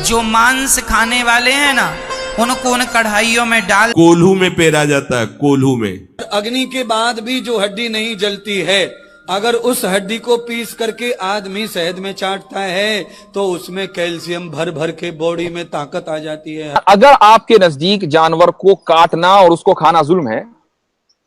जो मांस खाने वाले हैं ना, उनको उन कढ़ाइयों में डाल कोल्हू में पेरा जाता है, कोल्हू में। अग्नि के बाद भी जो हड्डी नहीं जलती है, अगर उस हड्डी को पीस करके आदमी शहद में चाटता है तो उसमें कैल्शियम भर भर के बॉडी में ताकत आ जाती है। अगर आपके नजदीक जानवर को काटना और उसको खाना जुल्म है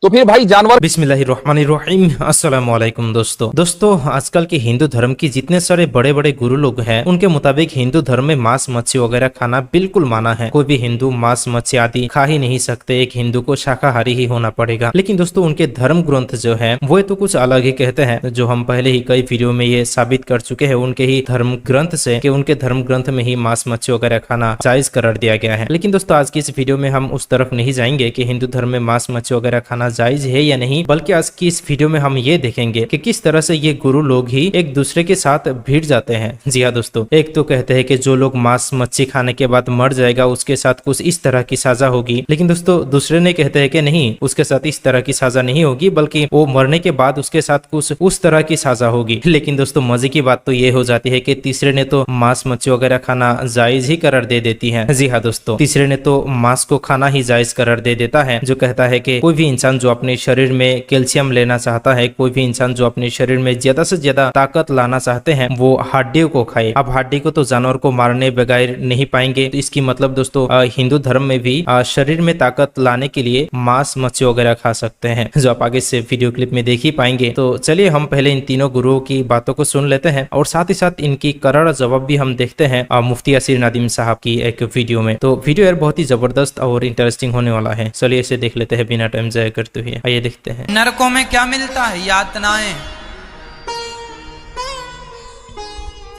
तो फिर भाई जानवर। बिस्मिल्लाहिर्रहमानिर्रहीम। अस्सलामु अलैकुम दोस्तों आजकल के हिंदू धर्म की जितने सारे बड़े बड़े गुरु लोग हैं, उनके मुताबिक हिंदू धर्म में मांस मच्छी वगैरह खाना बिल्कुल माना है। कोई भी हिंदू मांस मच्छी आदि खा ही नहीं सकते, एक हिंदू को शाकाहारी ही होना पड़ेगा। लेकिन दोस्तों उनके धर्म ग्रंथ जो है वो तो कुछ अलग ही कहते हैं, जो हम पहले ही कई वीडियो में ये साबित कर चुके हैं उनके ही धर्म ग्रंथ से कि उनके धर्म ग्रंथ में ही मांस मच्छी वगैरह खाना जायज करार दिया गया है। लेकिन दोस्तों आज की इस वीडियो में हम उस तरफ नहीं जाएंगे कि हिंदू धर्म में मांस मच्छी वगैरह खाना जायज है या नहीं, बल्कि आज की इस वीडियो में हम ये देखेंगे कि किस तरह से ये गुरु लोग ही एक दूसरे के साथ भिड़ जाते हैं। जी हाँ दोस्तों, एक तो कहते हैं कि जो लोग मांस मच्छी खाने के बाद मर जाएगा उसके साथ कुछ इस तरह की सजा होगी, लेकिन दोस्तों दूसरे ने कहते हैं कि नहीं, उसके साथ इस तरह की सजा नहीं होगी, बल्कि वो मरने के बाद उसके साथ कुछ उस तरह की सजा होगी। लेकिन दोस्तों मजे की बात तो ये हो जाती है कि तीसरे ने तो मांस मच्छी वगैरह खाना जायज ही करार दे देती है। जी हाँ दोस्तों, तीसरे ने तो मांस को खाना ही जायज करार दे देता है, जो कहता है कि कोई भी इंसान जो अपने शरीर में कैल्शियम लेना चाहता है, कोई भी इंसान जो अपने शरीर में ज्यादा से ज्यादा ताकत लाना चाहते हैं, वो हड्डियों को खाए। अब हड्डी को तो जानवर को मारने बगैर नहीं पाएंगे, तो इसकी मतलब दोस्तों हिंदू धर्म में भी शरीर में ताकत लाने के लिए मांस मच्छी वगैरह खा सकते हैं, जो आप आगे से वीडियो क्लिप में देख ही पाएंगे। तो चलिए हम पहले इन तीनों गुरुओं की बातों को सुन लेते हैं और साथ ही साथ इनकी करारा जवाब भी हम देखते हैं मुफ्ती यासिर नदीम साहब की एक वीडियो में। तो वीडियो यार बहुत ही जबरदस्त और इंटरेस्टिंग होने वाला है। चलिए इसे देख लेते हैं बिना टाइम जाया करते हुए। आइए देखते हैं। नरकों में क्या मिलता है? यातनाएं।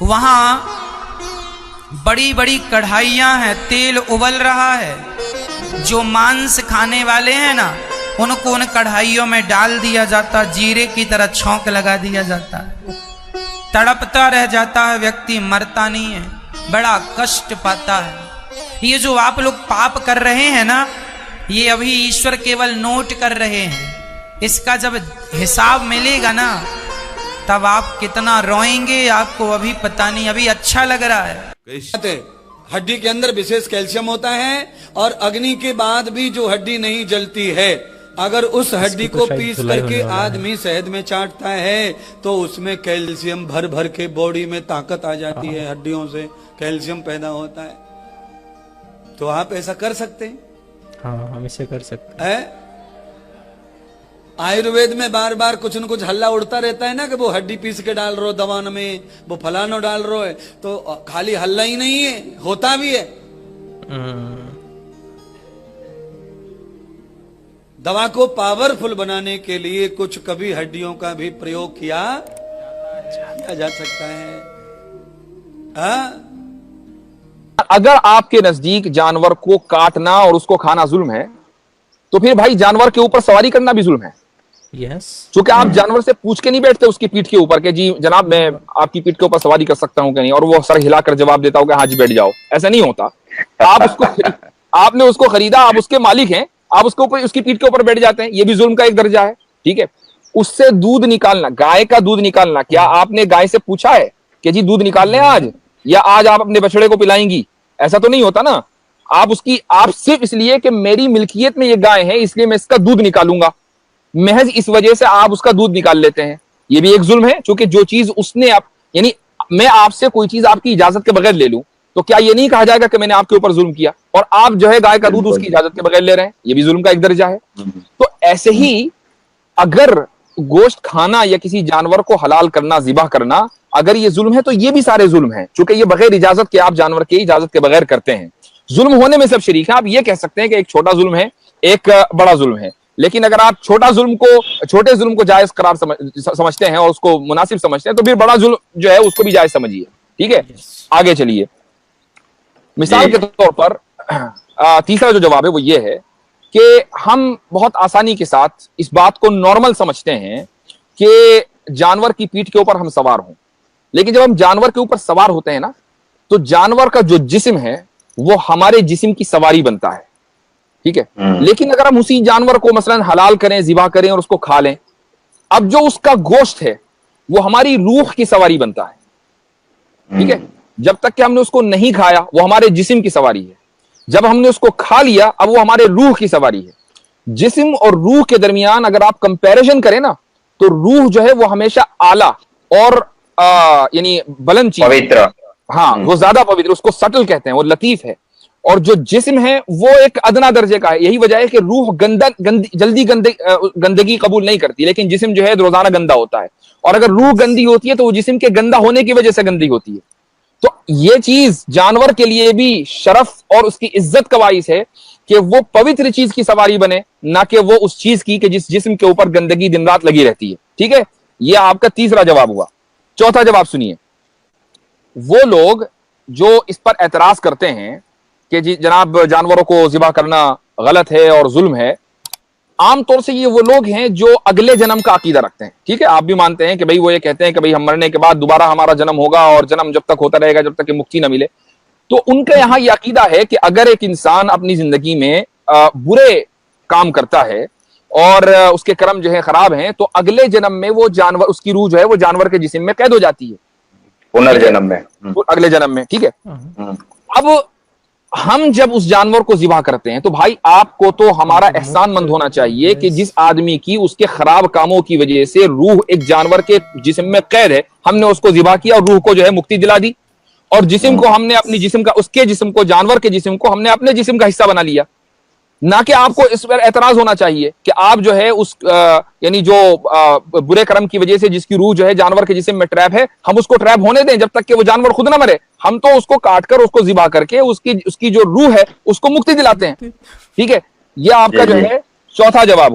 वहां बड़ी बड़ी कढ़ाइयां हैं, तेल उबल रहा है। जो मांस खाने वाले हैं ना, उनको उन कढ़ाइयों में डाल दिया जाता, जीरे की तरह छौंक लगा दिया जाता है। तड़पता रह जाता है व्यक्ति, मरता नहीं है, बड़ा कष्ट पाता है। ये जो आप लोग पाप कर रहे हैं ना, ये अभी ईश्वर केवल नोट कर रहे हैं। इसका जब हिसाब मिलेगा ना, तब आप कितना रोएंगे आपको अभी पता नहीं। अभी अच्छा लग रहा है। हड्डी के अंदर विशेष कैल्शियम होता है, और अग्नि के बाद भी जो हड्डी नहीं जलती है, अगर उस हड्डी को पीस करके आदमी शहद में चाटता है तो उसमें कैल्शियम भर भर के बॉडी में ताकत आ जाती है। हड्डियों से कैल्शियम पैदा होता है। तो आप ऐसा कर सकते हैं? हाँ, हम इसे कर सकते हैं। आयुर्वेद में बार बार कुछ न कुछ हल्ला उड़ता रहता है ना, कि वो हड्डी पीस के डाल रहे हो दवान में, वो फलानो डाल रहे है। तो खाली हल्ला ही नहीं है, होता भी है। दवा को पावरफुल बनाने के लिए कुछ कभी हड्डियों का भी प्रयोग किया जा सकता है। अगर आपके नजदीक जानवर को काटना और उसको खाना जुल्म है तो फिर भाई जानवर के ऊपर सवारी करना भी जुल्म है। यस, क्योंकि आप जानवर से पूछ के नहीं बैठते उसकी पीठ के ऊपर के जी जनाब मैं आपकी पीठ के ऊपर सवारी कर सकता हूं कि नहीं, और वो सर हिलाकर जवाब देता होगा हाँ जी बैठ जाओ। ऐसा नहीं होता। आपने उसको खरीदा, आप उसके मालिक हैं, आप उसको उसकी पीठ के ऊपर बैठ जाते हैं, ये भी जुल्म का एक दर्जा है। ठीक है, उससे दूध निकालना, गाय का दूध निकालना, क्या आपने गाय से पूछा है कि जी दूध निकाल लें आज, या आज आप अपने बछड़े को पिलाएंगी? ऐसा तो नहीं होता ना। आप सिर्फ इसलिए कि मेरी मिल्कियत में ये गाय है इसलिए मैं इसका दूध निकालूंगा, महज इस वजह से आप उसका दूध निकाल लेते हैं। ये भी एक जुल्म है, क्योंकि जो चीज उसने यानी मैं आपसे कोई चीज आपकी इजाजत के बगैर ले लूं तो क्या ये नहीं कहा जाएगा कि मैंने आपके ऊपर जुल्म किया? और आप जो है गाय का दूध उसकी इजाजत के बगैर ले रहे हैं, ये भी जुल्म का एक दर्जा है। तो ऐसे ही अगर गोश्त खाना या किसी जानवर को हलाल करना, जिबा करना, अगर ये जुल्म है तो ये भी सारे जुल्म हैं, क्योंकि ये बगैर इजाजत के आप जानवर की इजाजत के बगैर करते हैं। जुल्म होने में सब शरीक है। आप ये कह सकते हैं कि एक छोटा जुल्म है, एक बड़ा जुल्म है, लेकिन अगर आप छोटे जुल्म को जायज करार समझते हैं और उसको मुनासिब समझते हैं तो फिर बड़ा जुल्म जो है उसको भी जायज समझिए। ठीक है, आगे चलिए। मिसाल के तौर पर तीसरा जो जवाब है वो ये है कि हम बहुत आसानी के साथ इस बात को नॉर्मल समझते हैं कि जानवर की पीठ के ऊपर हम सवार हों, लेकिन जब हम जानवर के ऊपर सवार होते हैं ना, तो जानवर का जो जिस्म है वो हमारे जिस्म की सवारी बनता है। ठीक है, लेकिन अगर हम उसी जानवर को मसलन हलाल करें, जिबा करें और उसको खा लें, अब जो उसका गोश्त है वो हमारी रूह की सवारी बनता है। ठीक है, जब तक कि हमने उसको नहीं खाया वो हमारे जिस्म की सवारी है। जब हमने उसको खा लिया अब वो हमारे रूह की सवारी है। जिस्म और रूह के दरमियान अगर आप कंपैरिजन करें ना तो रूह जो है वो हमेशा आला और यानी बुलंद चीज, पवित्र, हाँ वो ज्यादा पवित्र, उसको सटल कहते हैं, वो लतीफ है। और जो जिस्म है वो एक अदना दर्जे का है। यही वजह है कि रूह जल्दी गंदगी कबूल नहीं करती, लेकिन जिस्म जो है रोजाना गंदा होता है। और अगर रूह गंदी होती है तो वो जिस्म के गंदा होने की वजह से गंदी होती है। तो ये चीज जानवर के लिए भी शरफ और उसकी इज्जत का बाइस है कि वो पवित्र चीज की सवारी बने, ना कि वो उस चीज की कि जिस जिस्म के ऊपर गंदगी दिन रात लगी रहती है। ठीक है, ये आपका तीसरा जवाब हुआ। चौथा जवाब सुनिए। वो लोग जो इस पर एतराज करते हैं कि जी जनाब जानवरों को ज़िबा करना गलत है और जुल्म है, आमतौर से ये वो लोग हैं जो अगले जन्म का अकीदा रखते हैं। ठीक है, आप भी मानते हैं कि भाई वो ये कहते हैं कि भाई हम मरने के बाद दोबारा हमारा जन्म होगा और जन्म जब तक होता रहेगा जब तक कि मुक्ति ना मिले। तो उनका यहाँ ये अकीदा है कि अगर एक इंसान अपनी जिंदगी में बुरे काम करता है और उसके कर्म जो है खराब हैं, तो अगले जन्म में वो जानवर, उसकी रूह जो है वो जानवर के जिस्म में कैद हो जाती है, पुनर्जन्म में, अगले जन्म में। ठीक है, अब हम जब उस जानवर को ज़िबा करते हैं तो भाई आपको तो हमारा एहसानमंद होना चाहिए कि जिस आदमी की उसके खराब कामों की वजह से रूह एक जानवर के जिस्म में कैद है, हमने उसको ज़िबा किया और रूह को जो है मुक्ति दिला दी, और जिस्म को हमने अपनी जिस्म का, उसके जिस्म को, जानवर के जिस्म को हमने अपने जिस्म का हिस्सा बना लिया। ना कि आपको इस पर एतराज होना चाहिए कि आप जो है उस यानी जो बुरे कर्म की वजह से जिसकी रूह जो है जानवर के जिस्म में ट्रैप है, हम उसको ट्रैप होने दें जब तक कि वो जानवर खुद ना मरे। हम तो उसको काट कर, उसको ज़िबा करके उसकी जो रूह है उसको मुक्ति दिलाते हैं। ठीक है, ये आपका जो है चौथा जवाब हुआ।